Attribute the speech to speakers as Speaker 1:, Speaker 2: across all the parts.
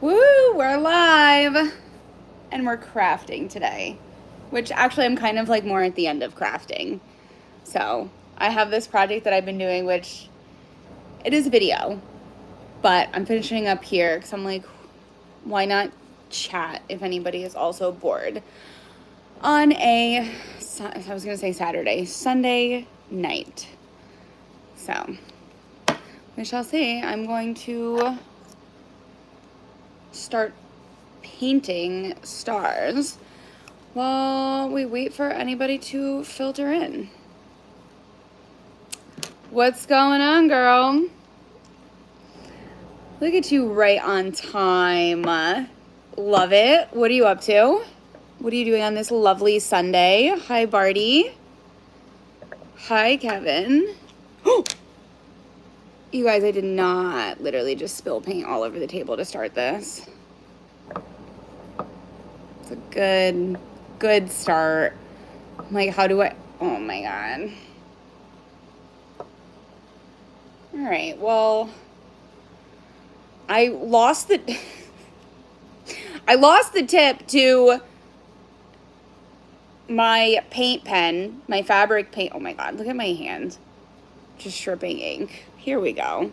Speaker 1: Woo, we're live and we're crafting today, which actually I'm kind of like more at the end of crafting. So I have this project that I've been doing, which it is video, but I'm finishing up here because I'm like, why not chat if anybody is also bored on I was going to say Sunday night. So we shall see. I'm going to start painting stars while we wait for anybody to filter in. What's going on, girl? Look at you, right on time. Love it. What are you up to? What are you doing on this lovely Sunday? Hi, Barty. Hi, Kevin. You guys, I did not literally just spill paint all over the table to start this. It's a good start. I'm like, how do I, oh my God. All right, well, I lost the tip to my paint pen, my fabric paint. Oh my God, look at my hand. Just dripping ink. Here we go.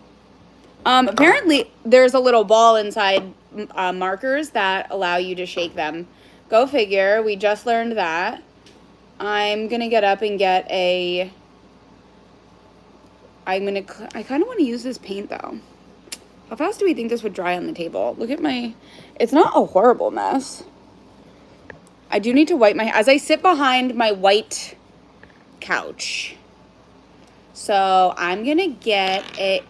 Speaker 1: Apparently there's a little ball inside markers that allow you to shake them. Go figure, we just learned that. I'm gonna get up and get a, I kind of want to use this paint though. How fast do we think this would dry on the table? Look at my, it's not a horrible mess. I do need to wipe my, as I sit behind my white couch. So I'm gonna get a,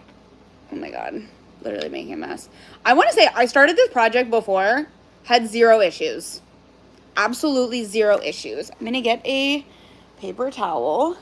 Speaker 1: oh my God, literally making a mess. I want to say I started this project before, had zero issues. Absolutely zero issues. I'm gonna get a paper towel.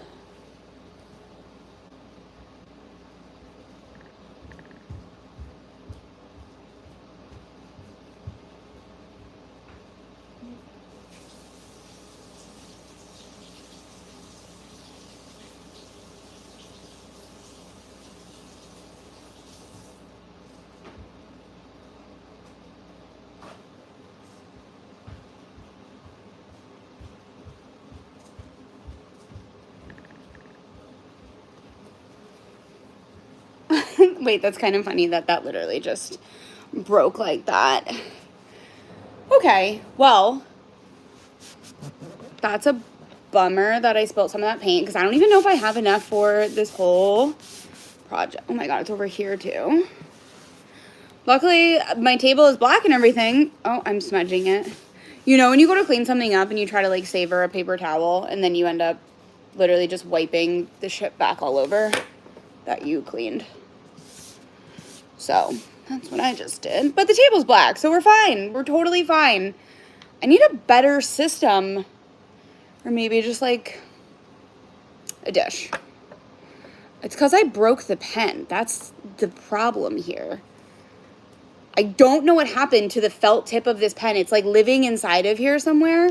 Speaker 1: Wait, that's kind of funny that literally just broke like that. Okay, well, that's a bummer that I spilled some of that paint because I don't even know if I have enough for this whole project. Oh my God, it's over here too. Luckily, my table is black and everything. Oh, I'm smudging it. You know when you go to clean something up and you try to like savor a paper towel and then you end up literally just wiping the shit back all over that you cleaned. So that's what I just did. But the table's black, so we're fine. We're totally fine. I need a better system. Or maybe just like a dish. It's because I broke the pen. That's the problem here. I don't know what happened to the felt tip of this pen. It's like living inside of here somewhere.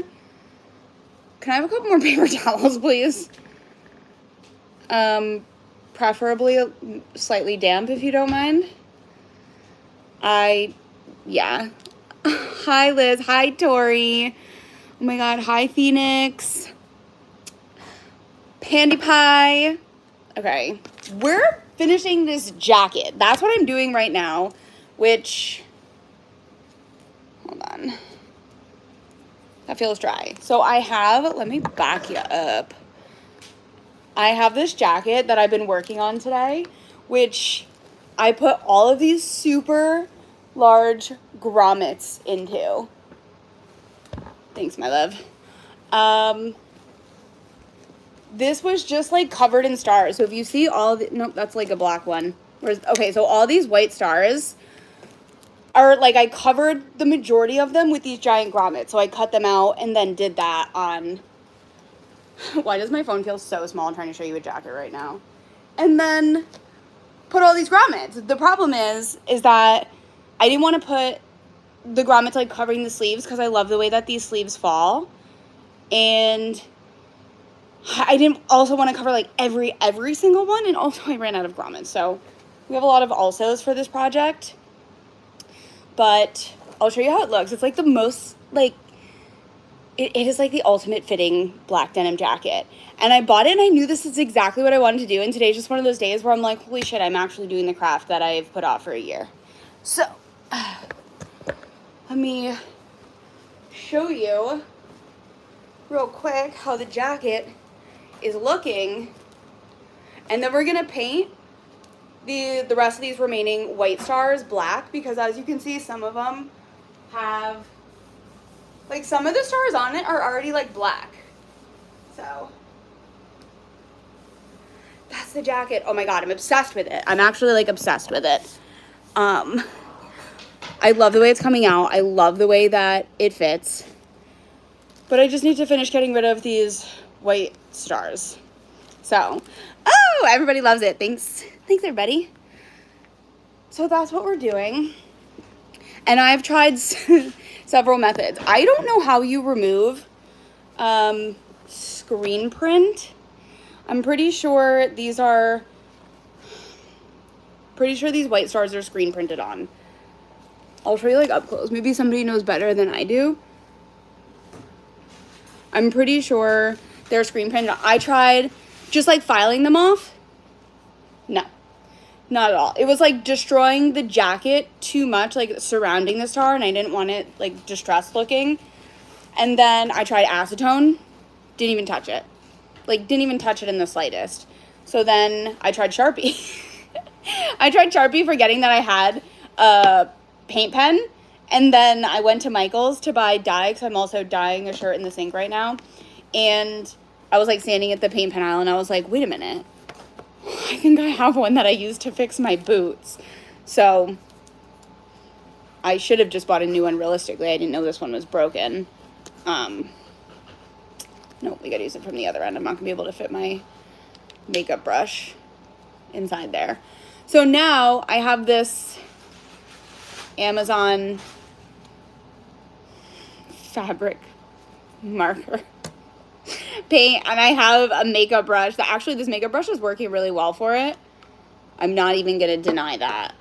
Speaker 1: Can I have a couple more paper towels, please? Preferably slightly damp if you don't mind. Yeah. Hi, Liz. Hi, Tori. Oh my God. Hi, Phoenix. Pandy Pie. Okay. We're finishing this jacket. That's what I'm doing right now, which, hold on. That feels dry. So I have, let me back you up. I have this jacket that I've been working on today, which I put all of these super large grommets into. Thanks, my love. This was just like covered in stars. So if you see all the, nope, that's like a black one. Okay, so all these white stars are like, I covered the majority of them with these giant grommets. So I cut them out and then did that on, why does my phone feel so small? I'm trying to show you a jacket right now. And then put all these grommets. The problem is that I didn't want to put the grommets like covering the sleeves because I love the way that these sleeves fall. And I didn't also want to cover like every single one. And also I ran out of grommets. So we have a lot of alsos for this project. but I'll show you how it looks. It's like the most, like, it is like the ultimate fitting black denim jacket. And I bought it and I knew this is exactly what I wanted to do. And today's just one of those days where I'm like, holy shit, I'm actually doing the craft that I've put off for a year. So, let me show you real quick how the jacket is looking. And then we're gonna paint the rest of these remaining white stars black, because as you can see, some of them have, like, some of the stars on it are already like black. So that's the jacket. Oh my god, I'm obsessed with it. I'm actually like obsessed with it. I love the way it's coming out. I love the way that it fits. But I just need to finish getting rid of these white stars. So, oh, everybody loves it. Thanks. Thanks, everybody. So that's what we're doing. And I've tried several methods. I don't know how you remove screen print. I'm pretty sure these white stars are screen printed on. I'll show you like up close. Maybe somebody knows better than I do. I'm pretty sure they're screen printed. I tried just like filing them off. No, not at all. It was like destroying the jacket too much, like surrounding the star, and I didn't want it like distressed looking. And then I tried acetone, didn't even touch it. Like, didn't even touch it in the slightest. So then I tried Sharpie. I tried Sharpie forgetting that I had a paint pen. And then I went to Michael's to buy dye, because I'm also dyeing a shirt in the sink right now. And I was like standing at the paint pen aisle and I was like, wait a minute. I think I have one that I used to fix my boots. So I should have just bought a new one realistically. I didn't know this one was broken. No, we gotta use it from the other end. I'm not gonna be able to fit my makeup brush inside there. So now I have this Amazon fabric marker paint, and I have a makeup brush that actually, this makeup brush is working really well for it. I'm not even gonna deny that.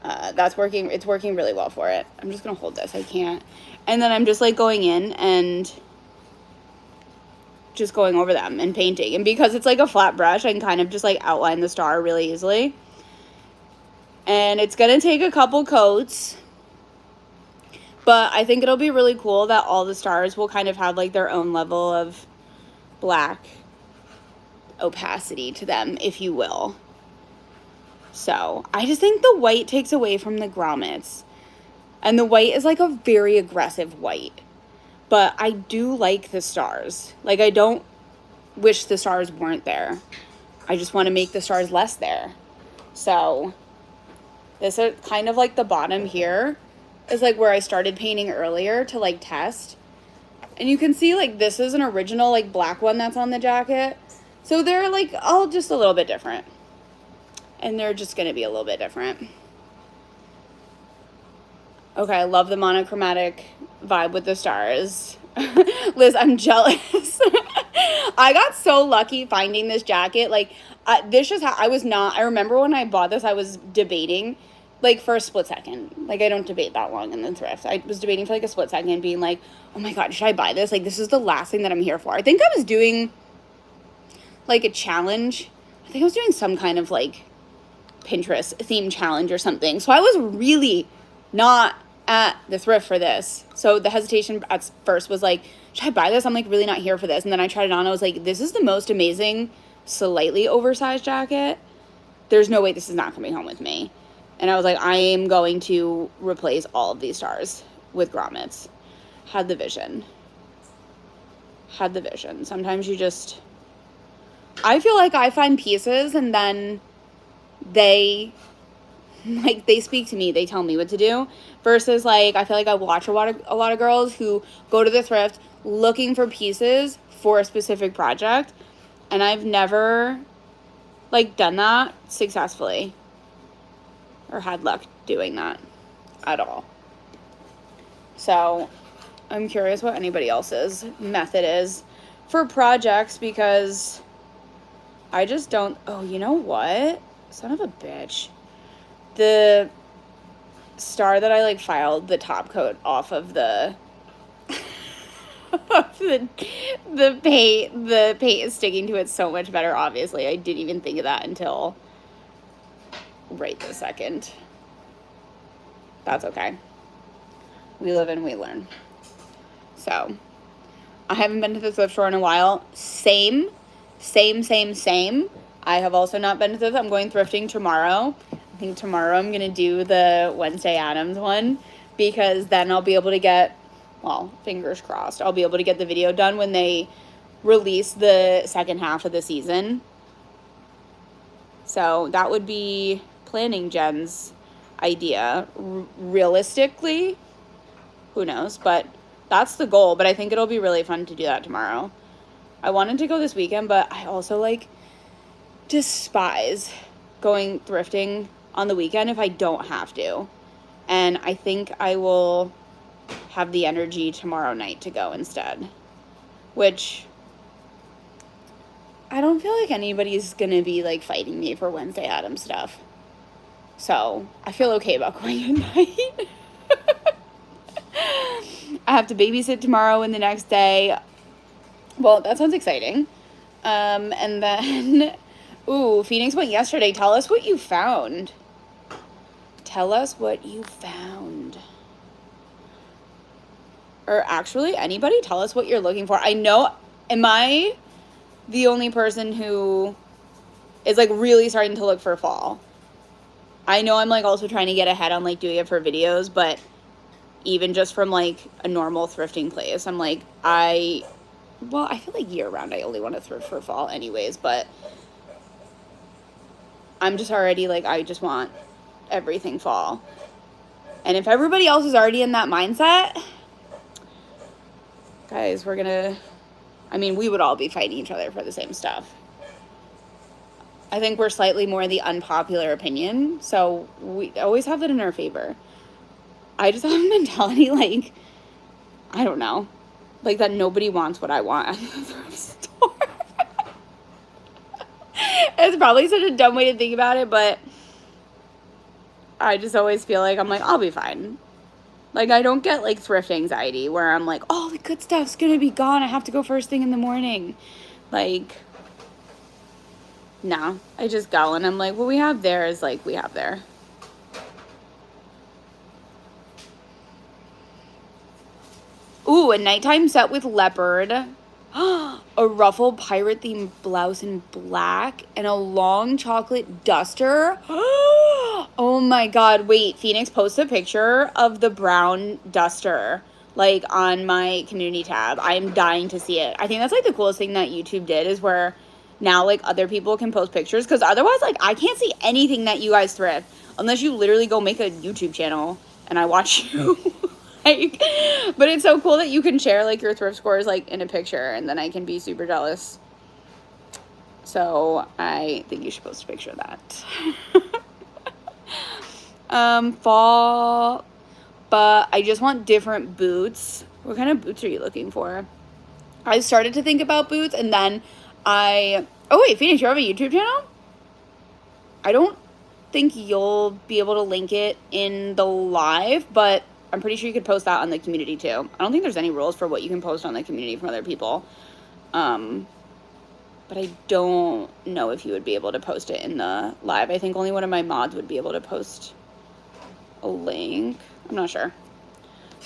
Speaker 1: It's working really well for it. I'm just gonna hold this, I can't. And then I'm just like going in and just going over them and painting. And because it's like a flat brush, I can kind of just like outline the star really easily. And it's gonna take a couple coats, but I think it'll be really cool that all the stars will kind of have like their own level of black opacity to them, if you will. So I just think the white takes away from the grommets, and the white is like a very aggressive white. But I do like the stars. Like, I don't wish the stars weren't there. I just want to make the stars less there. So this is kind of like the bottom here is like where I started painting earlier to like test. And you can see like this is an original like black one that's on the jacket. So they're like all just a little bit different. And they're just going to be a little bit different. Okay, I love the monochromatic vibe with the stars. Liz, I'm jealous. I got so lucky finding this jacket. Like, this is how I remember when I bought this, I was debating, like, for a split second. Like, I don't debate that long in the thrift. I was debating for, like, a split second, being like, oh my god, should I buy this? Like, this is the last thing that I'm here for. I think I was doing, like, a challenge. I think I was doing some kind of, like, Pinterest theme challenge or something. So I was really not at the thrift for this. So the hesitation at first was like, should I buy this? I'm like really not here for this. And then I tried it on. I was like, this is the most amazing, slightly oversized jacket. There's no way this is not coming home with me. And I was like, I am going to replace all of these stars with grommets. Had the vision. Sometimes you just, I feel like I find pieces and then they speak to me, they tell me what to do, versus like I feel like I watch a lot of girls who go to the thrift looking for pieces for a specific project, and I've never like done that successfully or had luck doing that at all. So I'm curious what anybody else's method is for projects, because I just don't. Oh, you know what? Son of a bitch. The star that I like filed the top coat off of the the paint is sticking to it so much better. Obviously, I didn't even think of that until right this second. That's okay. We live and we learn. So, I haven't been to the thrift store in a while. Same. I have also not been to the, I'm going thrifting tomorrow. I think tomorrow I'm going to do the Wednesday Addams one, because then I'll be able to get, well, fingers crossed, I'll be able to get the video done when they release the second half of the season. So that would be planning Jen's idea. Realistically, who knows, but that's the goal. But I think it'll be really fun to do that tomorrow. I wanted to go this weekend, but I also like despise going thrifting on the weekend if I don't have to. And I think I will have the energy tomorrow night to go instead, which I don't feel like anybody's gonna be like fighting me for Wednesday Addams stuff. So I feel okay about going at night. I have to babysit tomorrow and the next day. Well, that sounds exciting. And then, ooh, Phoenix went yesterday. Tell us what you found. Tell us what you found. Or actually, anybody, tell us what you're looking for. I know, am I the only person who is like really starting to look for fall? I know I'm like also trying to get ahead on like doing it for videos, but even just from like a normal thrifting place, I'm like, I feel like year round I only want to thrift for fall anyways, but I'm just already like, I just want everything fall. And if everybody else is already in that mindset, guys, we would all be fighting each other for the same stuff. I think we're slightly more the unpopular opinion, so we always have that in our favor. I just have a mentality like, I don't know, like that nobody wants what I want at the thrift store. It's probably such a dumb way to think about it, but I just always feel like I'm like, I'll be fine. Like, I don't get like thrift anxiety where I'm like, oh, the good stuff's gonna be gone, I have to go first thing in the morning. Like, nah, I just go and I'm like, what we have there is like, we have there. Ooh, a nighttime set with leopard. A ruffled pirate themed blouse in black and a long chocolate duster. Oh my god, wait, Phoenix, post a picture of the brown duster like on my community tab. I am dying to see it. I think that's like the coolest thing that YouTube did, is where now like other people can post pictures, because otherwise like I can't see anything that you guys thrift unless you literally go make a YouTube channel and I watch you. Like, but it's so cool that you can share like your thrift scores like in a picture, and then I can be super jealous. So I think you should post a picture of that. Fall, but I just want different boots. What kind of boots are you looking for? I started to think about boots, and then oh wait, Phoenix, you have a YouTube channel? I don't think you'll be able to link it in the live, but I'm pretty sure you could post that on the community too. I don't think there's any rules for what you can post on the community from other people. But I don't know if you would be able to post it in the live. I think only one of my mods would be able to post a link. I'm not sure.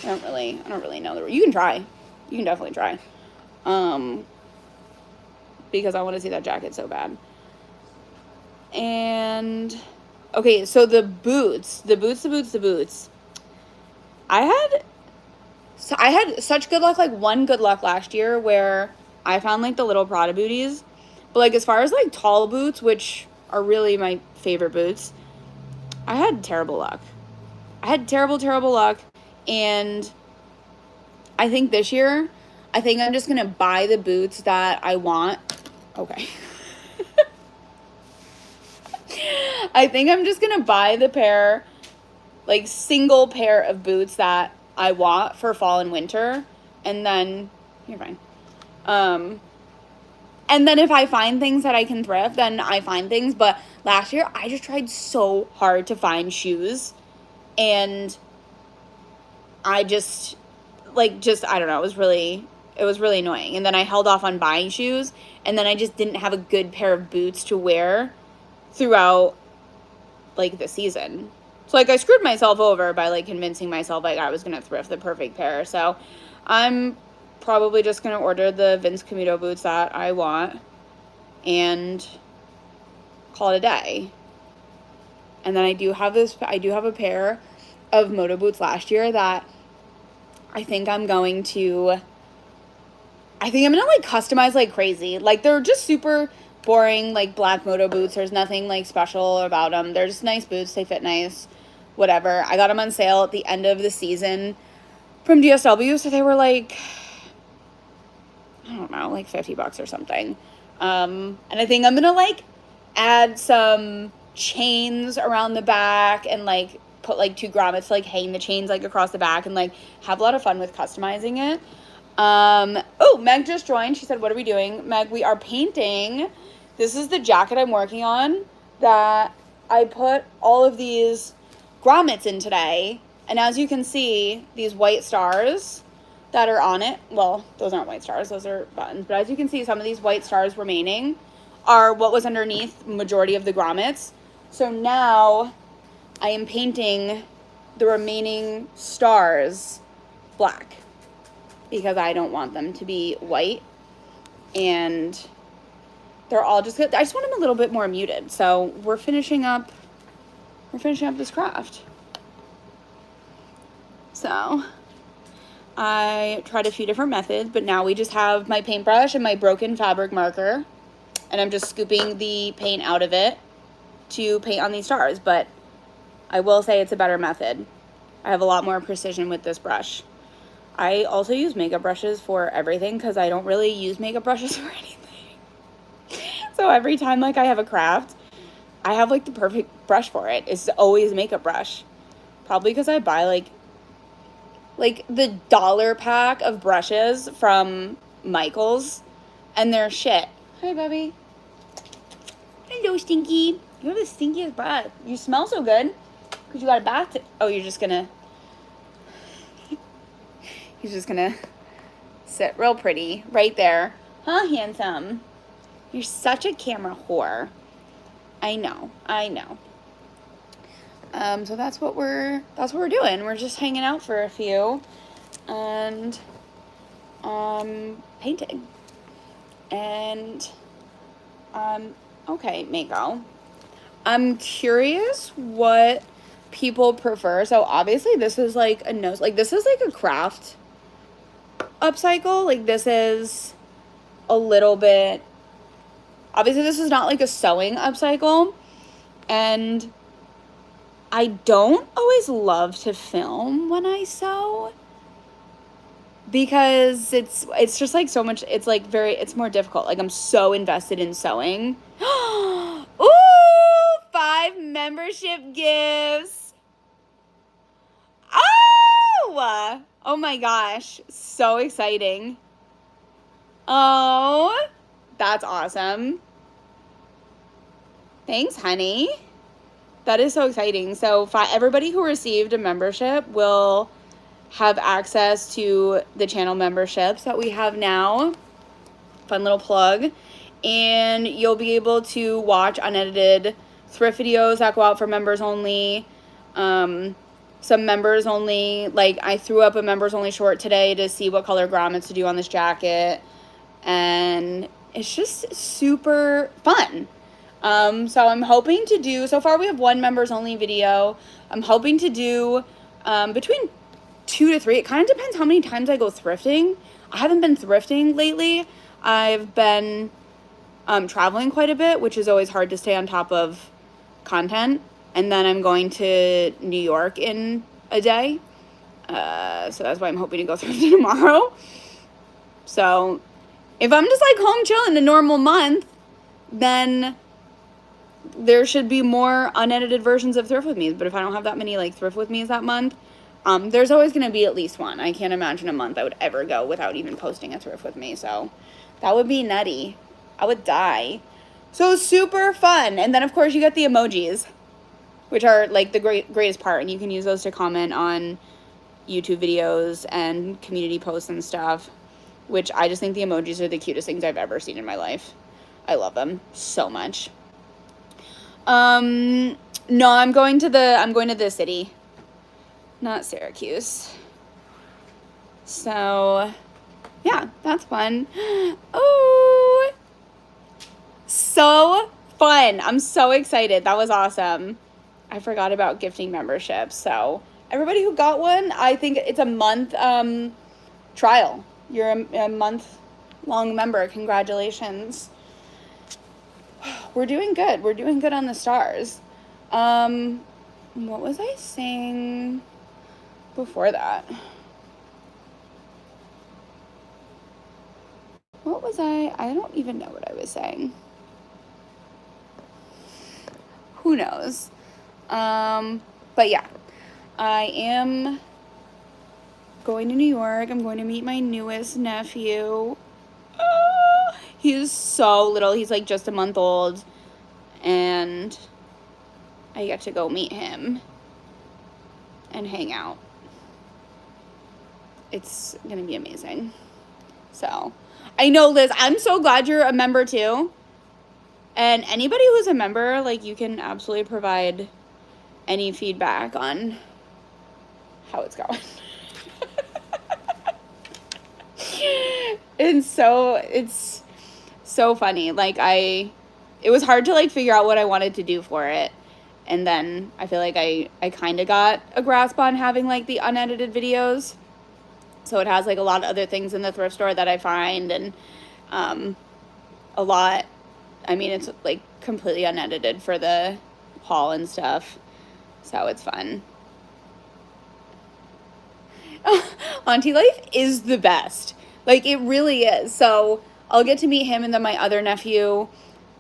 Speaker 1: I don't really know. You can try. You can definitely try. Because I want to see that jacket so bad. And okay, so the boots. I had such good luck, like one good luck last year where I found like the little Prada booties. But like as far as like tall boots, which are really my favorite boots, I had terrible luck. I had terrible luck. And I think this year, I think I'm just going to buy the boots that I want. Okay. I think I'm just going to buy the single pair of boots that I want for fall and winter. And then, you're fine. And then if I find things that I can thrift, then I find things. But last year, I just tried so hard to find shoes And I just, I don't know, it was really annoying. And then I held off on buying shoes, and then I just didn't have a good pair of boots to wear throughout, like, the season. So, like, I screwed myself over by, like, convincing myself, like, I was going to thrift the perfect pair. So, I'm probably just going to order the Vince Camuto boots that I want and call it a day. And then I do have a pair of moto boots last year that I think I'm going to, like, customize like crazy. Like, they're just super boring, like, black moto boots. There's nothing, like, special about them. They're just nice boots. They fit nice. Whatever. I got them on sale at the end of the season from DSW, so they were, like, I don't know, like $50 or something. And I think I'm gonna, like, add some chains around the back and, like, put, like, 2 grommets to, like, hang the chains, like, across the back and, like, have a lot of fun with customizing it. Oh, Meg just joined. She said, what are we doing? Meg, we are painting. This is the jacket I'm working on that I put all of these grommets in today. And as you can see, these white stars that are on it, well, those aren't white stars, those are buttons. But as you can see, some of these white stars remaining are what was underneath majority of the grommets. So now I am painting the remaining stars black because I don't want them to be white, and they're all just good. I just want them a little bit more muted. So we're finishing up this craft. So I tried a few different methods, but now we just have my paintbrush and my broken fabric marker, and I'm just scooping the paint out of it to paint on these stars. But I will say it's a better method. I have a lot more precision with this brush. I also use makeup brushes for everything because I don't really use makeup brushes for anything. So every time, like, I have a craft, I have, like, the perfect brush for it. It's always a makeup brush. Probably because I buy, like the dollar pack of brushes from Michael's, and they're shit. Hi, Bubby. Hello, Stinky. You have the stinkiest breath. You smell so good because you got a bath. Oh, you're just gonna... He's just gonna sit real pretty right there. Huh, handsome? You're such a camera whore. I know. So that's what we're doing. We're just hanging out for a few and painting. And okay, Mako. I'm curious what people prefer. So obviously this is like a nose, like this is like a craft upcycle. Like this is a little bit, obviously this is not like a sewing upcycle, and I don't always love to film when I sew because it's just like so much, it's like it's more difficult. Like I'm so invested in sewing. Ooh, 5 membership gifts. Oh my gosh, so exciting. Oh, that's awesome. Thanks, honey. That is so exciting. So everybody who received a membership will have access to the channel memberships that we have now. Fun little plug. And you'll be able to watch unedited thrift videos that go out for members only. Some members only, like I threw up a members only short today to see what color grommets to do on this jacket. And it's just super fun. So I'm hoping to do, so far we have 1 members only video. I'm hoping to do between 2 to 3. It kind of depends how many times I go thrifting. I haven't been thrifting lately. I've been traveling quite a bit, which is always hard to stay on top of content. And then I'm going to New York in a day. So that's why I'm hoping to go thrifting tomorrow. So if I'm just like home chilling a normal month, then there should be more unedited versions of thrift with me. But if I don't have that many like thrift with me's that month, there's always going to be at least one. I can't imagine a month I would ever go without even posting a thrift with me. So that would be nutty. I would die. So super fun. And then of course you get the emojis. which are like the greatest part. And you can use those to comment on YouTube videos and community posts and stuff, which I just think the emojis are the cutest things I've ever seen in my life. I love them so much. No, I'm going to the city, not Syracuse. So, yeah, that's fun. Oh, so fun. I'm so excited. That was awesome. I forgot about gifting memberships. So, everybody who got one, I think it's a month trial. You're a month-long member. Congratulations. We're doing good. We're doing good on the stars. What was I saying before that? What was I don't even know what I was saying. Who knows? But yeah, I am going to New York. I'm going to meet my newest nephew. He's so little. He's like just a month old. And I get to go meet him and hang out. It's going to be amazing. So, I know, Liz, I'm so glad you're a member too. And anybody who's a member, like, you can absolutely provide any feedback on how it's going. It's so funny. Like, it was hard to, like, figure out what I wanted to do for it. And then I feel like I kind of got a grasp on having, like, the unedited videos. So it has, like, a lot of other things in the thrift store that I find, and a lot, I mean, it's, like, completely unedited for the haul and stuff. So it's fun. Auntie life is the best. Like, it really is. So I'll get to meet him, and then my other nephew,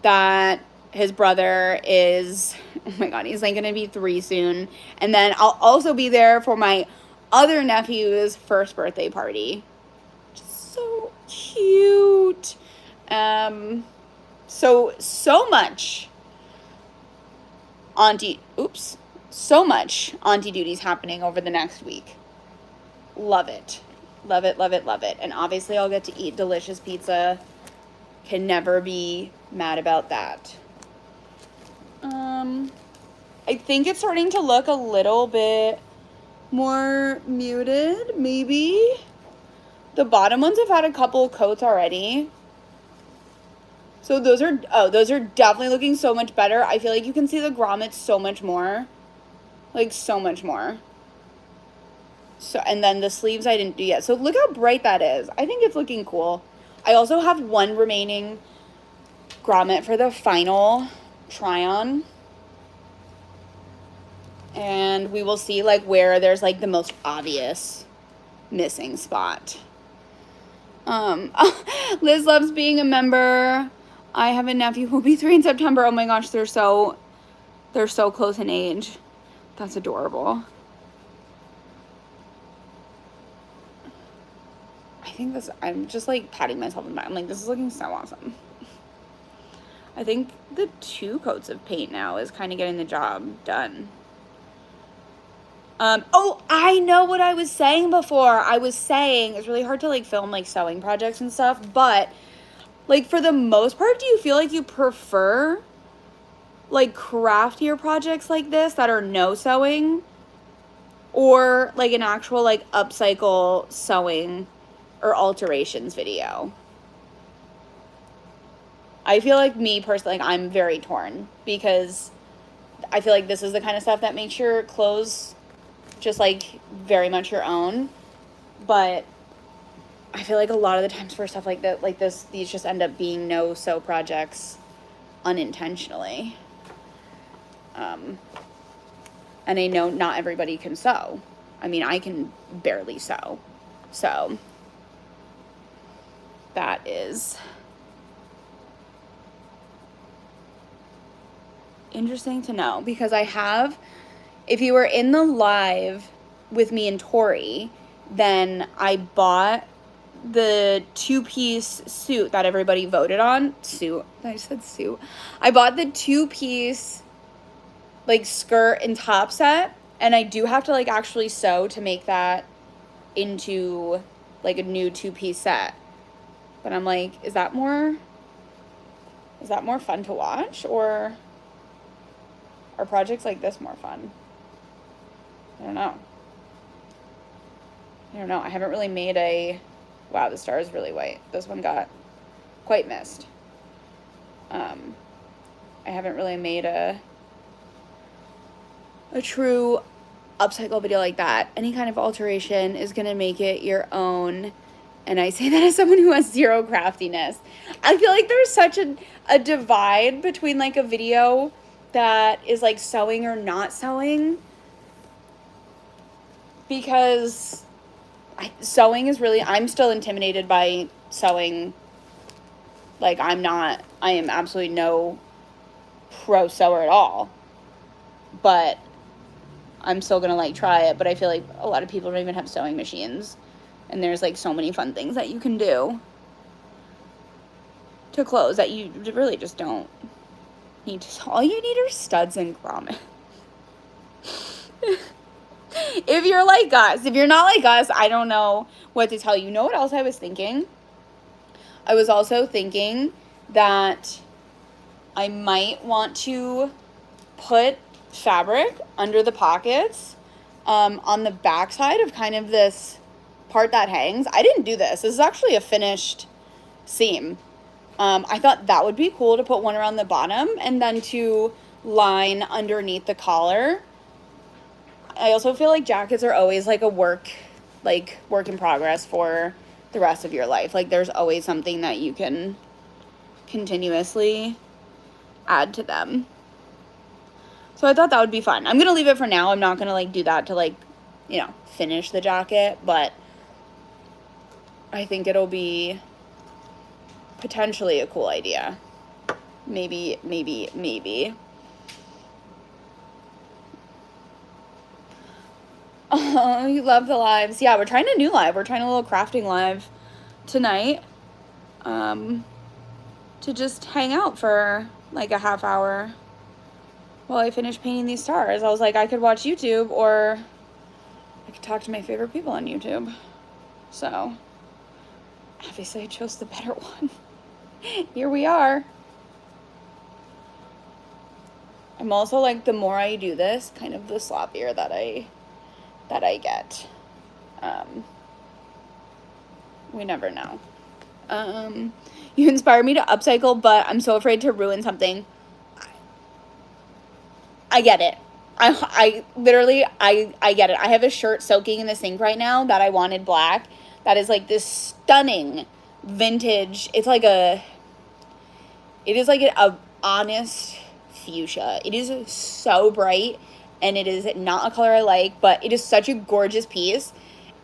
Speaker 1: that his brother is, oh my God, he's like going to be 3 soon. And then I'll also be there for my other nephew's first birthday party. Just so cute. So much so much auntie duties happening over the next week. Love it. Love it, love it, love it. And obviously I'll get to eat delicious pizza. Can never be mad about that. I think it's starting to look a little bit more muted, maybe. The bottom ones have had a couple coats already. So those are definitely looking so much better. I feel like you can see the grommets so much more. Like, so much more. So, and then the sleeves I didn't do yet. So look how bright that is. I think it's looking cool. I also have one remaining grommet for the final try-on. And we will see, like, where there's, like, the most obvious missing spot. Liz loves being a member. I have a nephew who will be 3 in September. Oh my gosh, they're so close in age. That's adorable. I think I'm just, like, patting myself on the back. I'm like, this is looking so awesome. I think the 2 coats of paint now is kind of getting the job done. Oh, I know what I was saying before. I was saying it's really hard to, like, film, like, sewing projects and stuff, but, like, for the most part, do you feel like you prefer, like, craftier projects like this that are no sewing, or, like, an actual, like, upcycle sewing or alterations video? I feel like, me personally, like, I'm very torn, because I feel like this is the kind of stuff that makes your clothes just, like, very much your own. But I feel like a lot of the times for stuff like that, like this, these just end up being no sew projects unintentionally. And I know not everybody can sew. I mean, I can barely sew. So that is interesting to know, because I have, if you were in the live with me and Tori, then I bought the 2-piece suit that everybody voted on. I said suit. I bought the 2-piece like skirt and top set, and I do have to like actually sew to make that into like a new 2-piece set. But I'm like, is that more fun to watch, or are projects like this more fun? I don't know. I haven't really made a, wow, the star is really white. This one got quite missed. I haven't really made a true upcycle video like that. Any kind of alteration is gonna make it your own. And I say that as someone who has zero craftiness. I feel like there's such a divide between like a video that is like sewing or not sewing, because sewing is really, I'm still intimidated by sewing. Like I am absolutely no pro sewer at all, but I'm still gonna like try it. But I feel like a lot of people don't even have sewing machines, and there's like so many fun things that you can do to clothes that you really just don't need to. All you need are studs and grommet. If you're like us. If you're not like us, I don't know what to tell you. You know what else I was thinking? I was also thinking that I might want to put fabric under the pockets on the back side of kind of this part that hangs. I didn't do this. This is actually a finished seam. I thought that would be cool to put one around the bottom and then to line underneath the collar. I also feel like jackets are always like a work in progress for the rest of your life. Like there's always something that you can continuously add to them. So I thought that would be fun. I'm going to leave it for now. I'm not going to like do that to like, you know, finish the jacket, but I think it'll be potentially a cool idea. Maybe. Oh, you love the lives. Yeah, we're trying a new live. We're trying a little crafting live tonight. To just hang out for like a half hour while I finish painting these stars. I was like, I could watch YouTube or I could talk to my favorite people on YouTube. So, obviously I chose the better one. Here we are. I'm also like, the more I do this, kind of the sloppier that I get. We never know. You inspire me to upcycle, but I'm so afraid to ruin something. I get it. I literally get it. I have a shirt soaking in the sink right now that I wanted black. That is like this stunning vintage. It is like a honest fuchsia. It is so bright, and it is not a color I like, but it is such a gorgeous piece.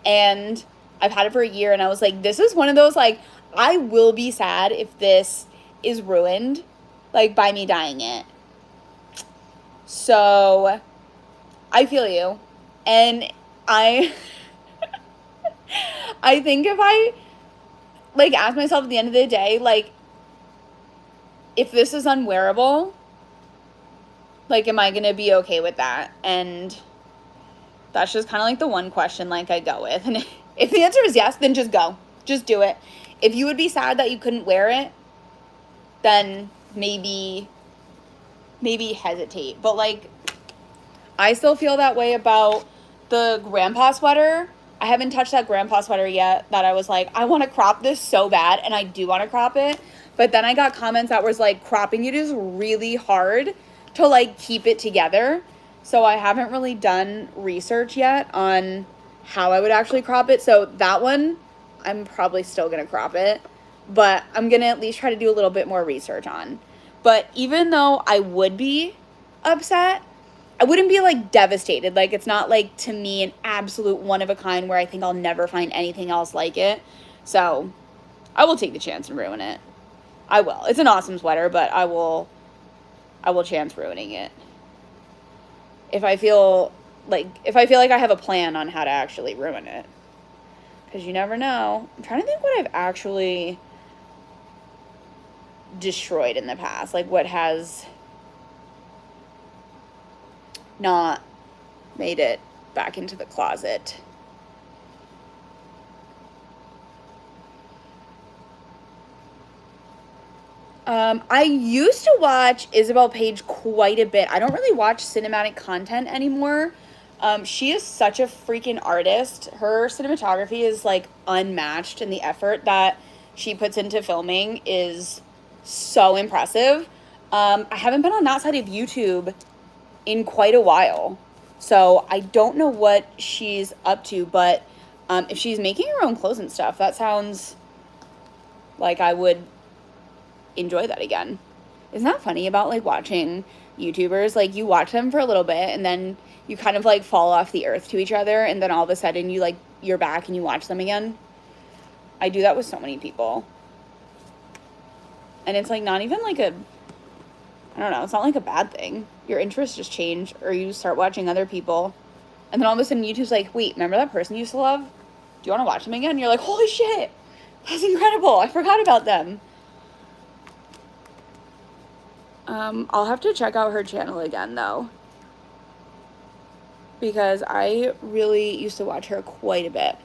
Speaker 1: And I've had it for a year, and I was like, this is one of those, like, I will be sad if this is ruined, like, by me dyeing it. So, I feel you. And I think if I, like, ask myself at the end of the day, like, if this is unwearable, like, am I going to be okay with that? And that's just kind of like the one question, like, I go with. And if the answer is yes, then just go. Just do it. If you would be sad that you couldn't wear it, then maybe hesitate. But, like, I still feel that way about the grandpa sweater. I haven't touched that grandpa sweater yet that I was like, I want to crop this so bad, and I do want to crop it. But then I got comments that was like, cropping it is really hard to, like, keep it together. So I haven't really done research yet on how I would actually crop it. So that one, I'm probably still going to crop it. But I'm going to at least try to do a little bit more research on. But even though I would be upset, I wouldn't be, like, devastated. Like, it's not, like, to me, an absolute one-of-a-kind where I think I'll never find anything else like it. So I will take the chance and ruin it. I will. It's an awesome sweater, but I will chance ruining it. If I feel like I have a plan on how to actually ruin it. Because you never know. I'm trying to think what I've actually destroyed in the past. Like, what has not made it back into the closet. I used to watch Isabel Page quite a bit. I don't really watch cinematic content anymore. She is such a freaking artist. Her cinematography is like unmatched, and the effort that she puts into filming is so impressive. I haven't been on that side of YouTube in quite a while, so I don't know what she's up to, but if she's making her own clothes and stuff, that sounds like I would enjoy that again. Isn't that funny about like watching YouTubers? Like you watch them for a little bit and then you kind of like fall off the earth to each other, and then all of a sudden you're back and you watch them again. I do that with so many people. And it's like not even like I don't know, it's not like a bad thing. Your interests just change, or you start watching other people. And then all of a sudden YouTube's like, wait, remember that person you used to love? Do you want to watch them again? And you're like, holy shit, that's incredible. I forgot about them. I'll have to check out her channel again, though, because I really used to watch her quite a bit.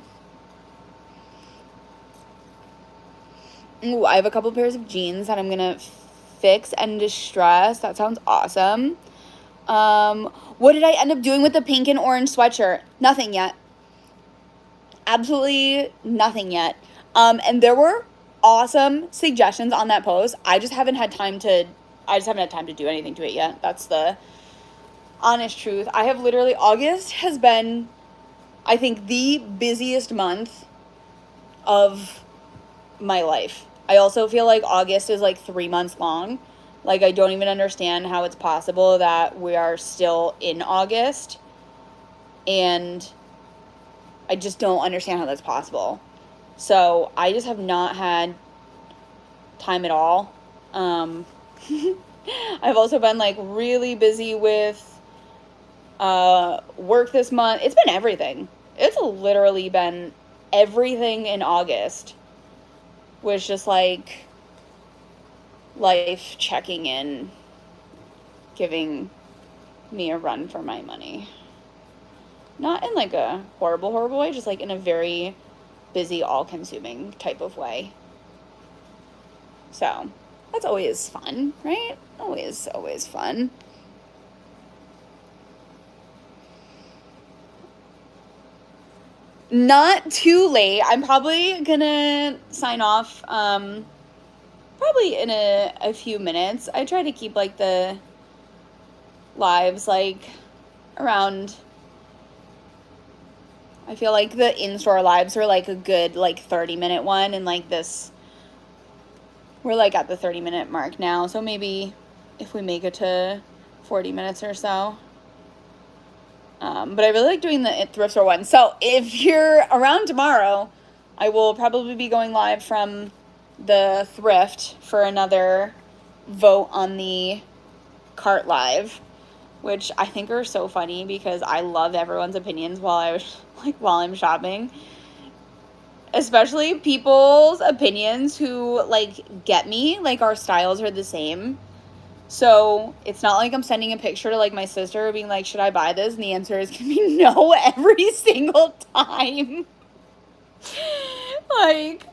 Speaker 1: Ooh, I have a couple pairs of jeans that I'm gonna fix and distress. That sounds awesome. What did I end up doing with the pink and orange sweatshirt? Nothing yet. Absolutely nothing yet. And there were awesome suggestions on that post. I just haven't had time to do anything to it yet. That's the honest truth. I have literally, August has been, I think, the busiest month of my life. I also feel like August is like 3 months long. Like, I don't even understand how it's possible that we are still in August. And I just don't understand how that's possible. So I just have not had time at all. I've also been like really busy with work this month. It's been everything. It's literally been everything in August was just like life checking in, giving me a run for my money. Not in like a horrible way, just like in a very busy, all-consuming type of way. So that's always fun, right? Always fun. Not too late. I'm probably gonna sign off probably in a few minutes. I try to keep like the lives like around, I feel like the in-store lives are like a good like 30-minute one, and like this, we're like at the 30-minute mark now, so maybe if we make it to 40 minutes or so. But I really like doing the thrift store one. So if you're around tomorrow, I will probably be going live from the thrift for another vote on the cart live, which I think are so funny because I love everyone's opinions while I'm shopping. Especially people's opinions who like get me, like our styles are the same. So it's not like I'm sending a picture to like my sister being like, should I buy this? And the answer is gonna be no every single time. Like,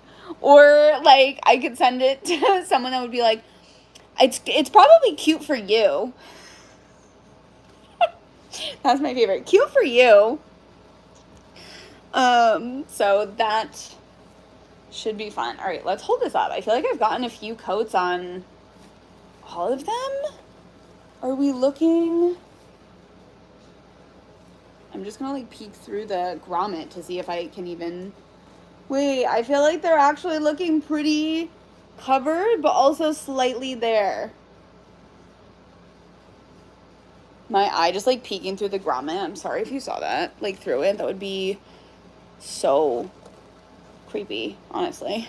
Speaker 1: or like I could send it to someone that would be like, it's probably cute for you. That's my favorite. Cute for you. So that should be fun. All right, let's hold this up. I feel like I've gotten a few coats on all of them. Are we looking? I'm just gonna like peek through the grommet to see if I can even, wait, I feel like they're actually looking pretty covered, but also slightly there. My eye just like peeking through the grommet. I'm sorry if you saw that, like through it. That would be so creepy, honestly.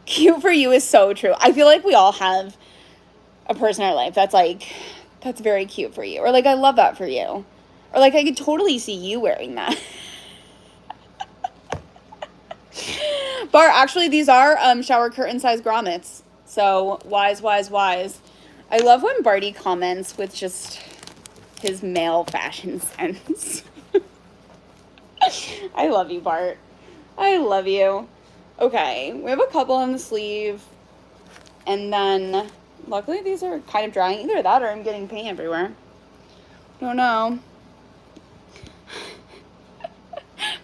Speaker 1: Cute for you is so true. I feel like we all have a person in our life that's like, that's very cute for you. Or like, I love that for you. Or like, I could totally see you wearing that. Bar, actually, these are shower curtain size grommets. So, wise. I love when Barty comments with just his male fashion sense. I love you, Bart. I love you. Okay, we have a couple on the sleeve. And then, luckily these are kind of drying. Either that or I'm getting paint everywhere. Don't know.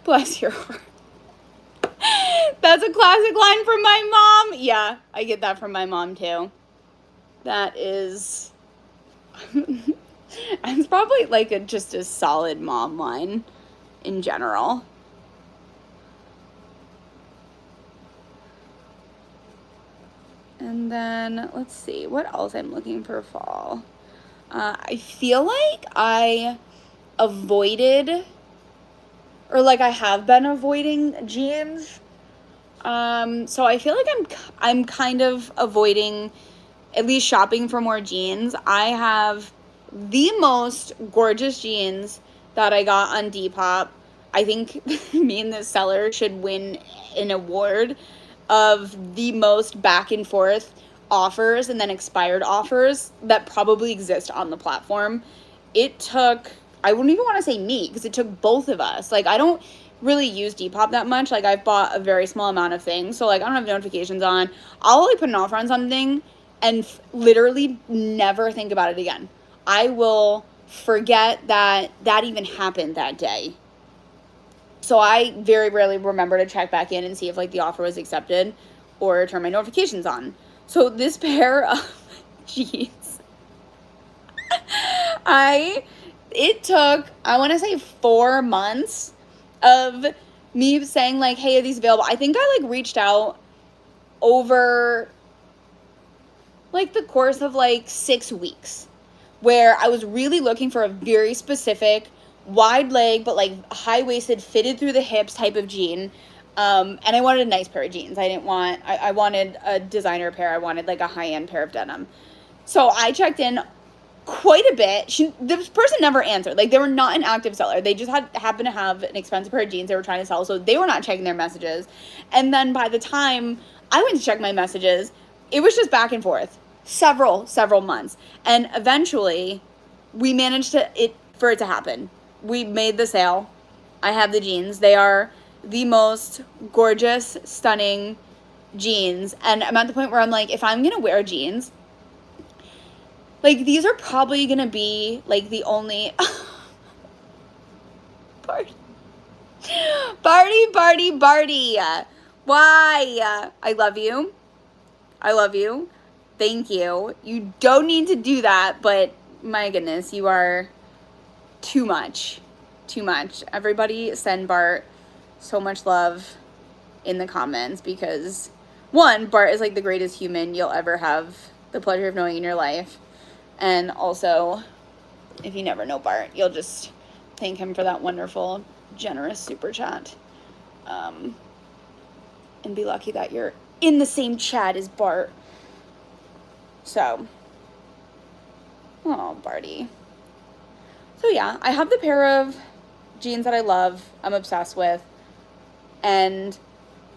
Speaker 1: Bless your heart. That's a classic line from my mom. Yeah, I get that from my mom too. That is... it's probably like just a solid mom line in general. And then, let's see, what else I'm looking for fall. I feel like I avoided, or like I have been avoiding jeans. So I feel like I'm kind of avoiding at least shopping for more jeans. I have the most gorgeous jeans that I got on Depop. I think me and this seller should win an award of the most back and forth offers and then expired offers that probably exist on the platform. It took, I wouldn't even want to say me, because it took both of us. Like, I don't really use Depop that much. Like, I've bought a very small amount of things, so like I don't have notifications on. I'll like put an offer on something and literally never think about it again. I will forget that that even happened that day. So I very rarely remember to check back in and see if like the offer was accepted or turn my notifications on. So this pair of jeans, it took, I want to say 4 months of me saying like, hey, are these available? I think I like reached out over like the course of like 6 weeks where I was really looking for a very specific wide leg, but like high-waisted, fitted through the hips type of jean. And I wanted a nice pair of jeans. I wanted a designer pair. I wanted like a high-end pair of denim. So I checked in quite a bit. This person never answered. Like, they were not an active seller. They just happened to have an expensive pair of jeans they were trying to sell, so they were not checking their messages. And then by the time I went to check my messages, it was just back and forth. Several months. And eventually, we managed for it to happen. We made the sale. I have the jeans. They are the most gorgeous, stunning jeans. And I'm at the point where I'm like, if I'm going to wear jeans, like, these are probably going to be, like, the only... Barty. Why? I love you. Thank you. You don't need to do that, but my goodness, you are too much. Everybody send Bart so much love in the comments because, one, Bart is like the greatest human you'll ever have the pleasure of knowing in your life. And also, if you never know Bart, you'll just thank him for that wonderful, generous super chat. And be lucky that you're in the same chat as Bart. So, oh, Barty. So yeah, I have the pair of jeans that I love, I'm obsessed with, and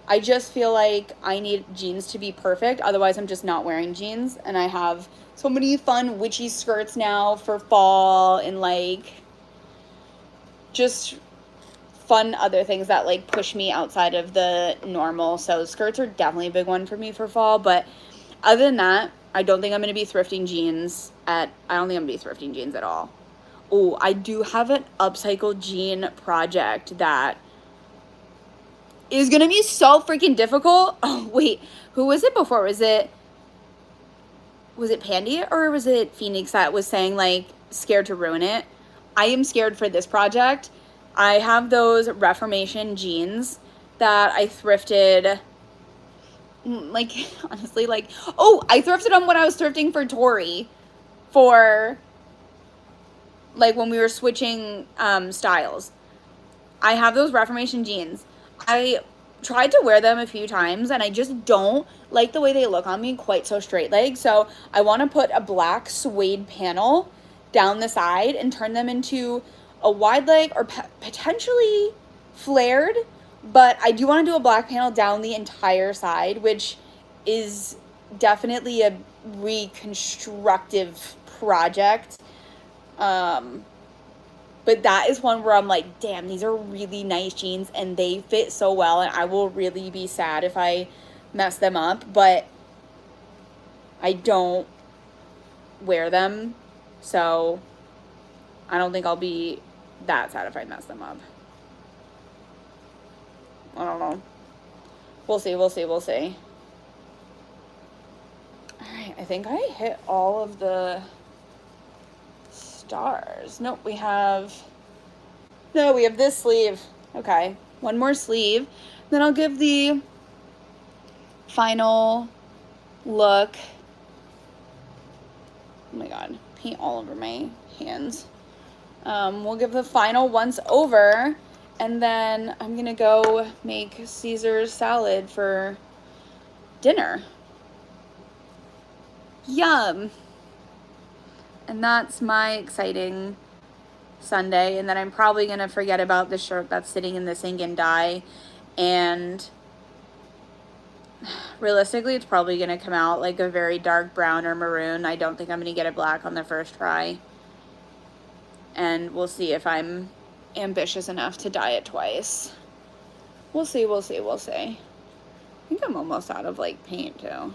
Speaker 1: I just feel like I need jeans to be perfect, otherwise I'm just not wearing jeans. And I have so many fun witchy skirts now for fall, and like just fun other things that like push me outside of the normal. So skirts are definitely a big one for me for fall, but other than that, I don't think I'm going to be thrifting jeans at all. Oh, I do have an upcycle jean project that is going to be so freaking difficult. Oh, wait. Who was it before? Was it Pandy or was it Phoenix that was saying, like, scared to ruin it? I am scared for this project. I have those Reformation jeans that I thrifted, like, honestly, like, oh, I thrifted them when I was thrifting for Tori for, like, when we were switching styles. I have those Reformation jeans. I tried to wear them a few times, and I just don't like the way they look on me quite so straight leg. So I want to put a black suede panel down the side and turn them into a wide leg or potentially flared. But I do want to do a black panel down the entire side, which is definitely a reconstructive project. But that is one where I'm like, damn, these are really nice jeans and they fit so well, and I will really be sad if I mess them up, but I don't wear them, so I don't think I'll be that sad if I mess them up. I don't know. We'll see, we'll see, we'll see. Alright, I think I hit all of the stars. Nope, we have this sleeve. Okay, one more sleeve. Then I'll give the final look. Oh my god, paint all over my hands. We'll give the final once over, and then I'm gonna go make Caesar salad for dinner. Yum! And that's my exciting Sunday. And then I'm probably gonna forget about the shirt that's sitting in the sink and dye, and realistically it's probably gonna come out like a very dark brown or maroon. I don't think I'm gonna get it black on the first try, and we'll see if I'm ambitious enough to dye it twice. We'll see, we'll see, we'll see. I think I'm almost out of like paint too.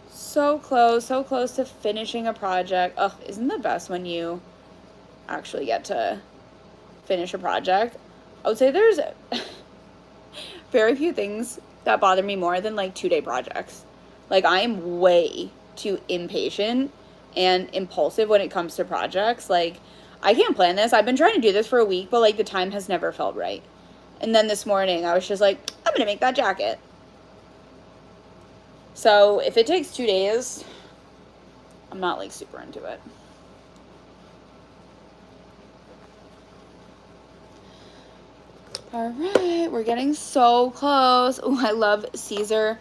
Speaker 1: So close to finishing a project. Ugh, isn't the best when you actually get to finish a project? I would say there's very few things that bother me more than like 2-day projects. Like, I am way too impatient and impulsive when it comes to projects. Like, I can't plan this. I've been trying to do this for a week, but like the time has never felt right. And then this morning I was just like, I'm gonna make that jacket. So if it takes 2 days, I'm not like super into it. All right, we're getting so close. Oh, I love Caesar.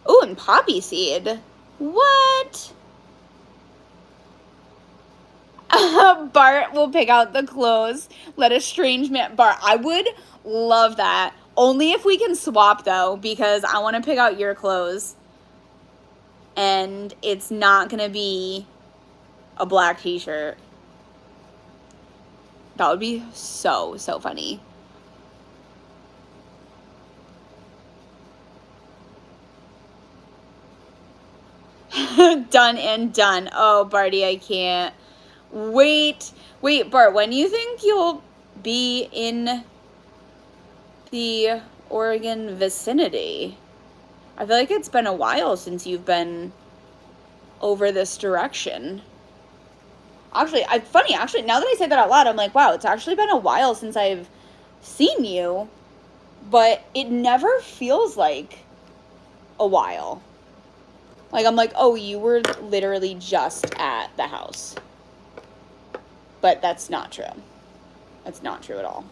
Speaker 1: Oh, and poppy seed. What? Bart will pick out the clothes. Let a strange man. Bart, I would love that. Only if we can swap, though, because I want to pick out your clothes. And it's not going to be a black t-shirt. That would be so, so funny. Done and done. Oh, Barty, I can't. Wait, Bart, when do you think you'll be in the Oregon vicinity? I feel like it's been a while since you've been over this direction. Actually, now that I say that out loud, I'm like, wow, it's actually been a while since I've seen you, but it never feels like a while. Like, I'm like, oh, you were literally just at the house. But that's not true. That's not true at all.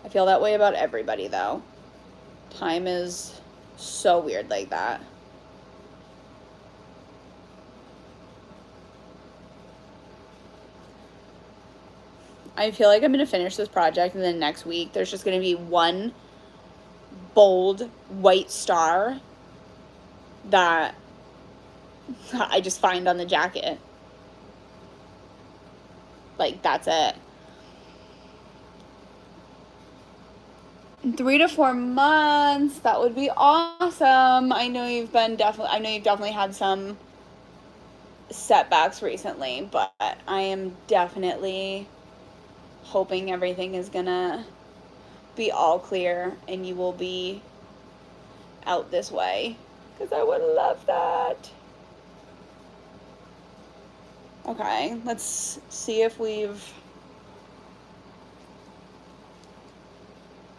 Speaker 1: I feel that way about everybody, though. Time is so weird like that. I feel like I'm going to finish this project, and then next week there's just going to be one bold white star that I just find on the jacket. Like, that's it. In 3 to 4 months, that would be awesome. I know you've definitely had some setbacks recently, but I am definitely hoping everything is gonna be all clear and you will be out this way, because I would love that. Okay, let's see if we've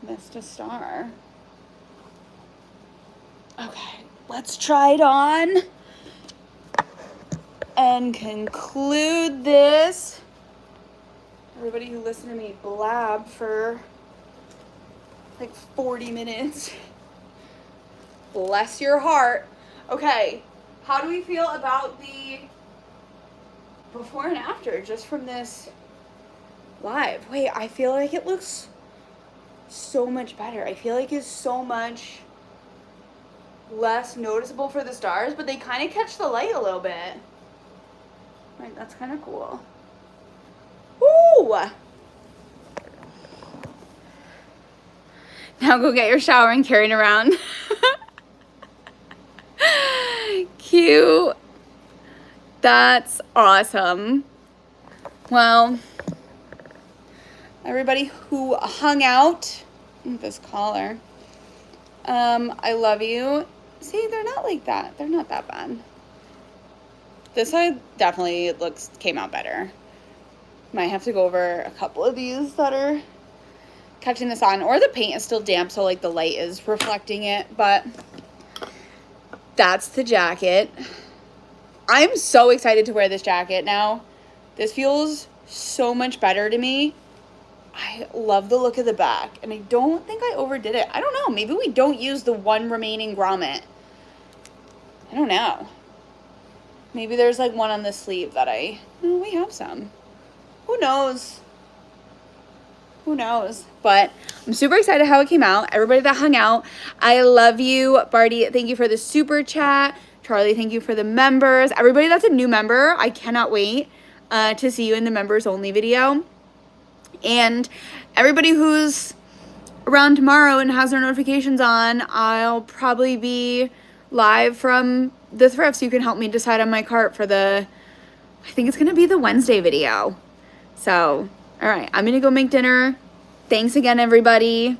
Speaker 1: missed a star. Okay, let's try it on and conclude this. Everybody who listened to me blab for like 40 minutes. Bless your heart. Okay, how do we feel about the before and after just from this live? Wait, I feel like it looks so much better. I feel like it's so much less noticeable for the stars, but they kind of catch the light a little bit. Right, that's kind of cool. Woo! Now go get your shower and carry it around. Cute. That's awesome. Well, everybody who hung out with this collar, I love you. See, they're not like that. They're not that bad. This side definitely came out better. Might have to go over a couple of these that are catching the sun, or the paint is still damp, so like the light is reflecting it, but that's the jacket. I'm so excited to wear this jacket now. This feels so much better to me. I love the look of the back, and I don't think I overdid it. I don't know. Maybe we don't use the one remaining grommet. I don't know. Maybe there's like one on the sleeve that we have some. Who knows? Who knows? But I'm super excited how it came out. Everybody that hung out, I love you. Barty, thank you for the super chat. Charlie, thank you for the members. Everybody that's a new member, I cannot wait to see you in the members only video. And everybody who's around tomorrow and has their notifications on, I'll probably be live from the thrift, so you can help me decide on my cart for I think it's going to be the Wednesday video. So, all right, I'm going to go make dinner. Thanks again, everybody,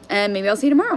Speaker 1: and maybe I'll see you tomorrow.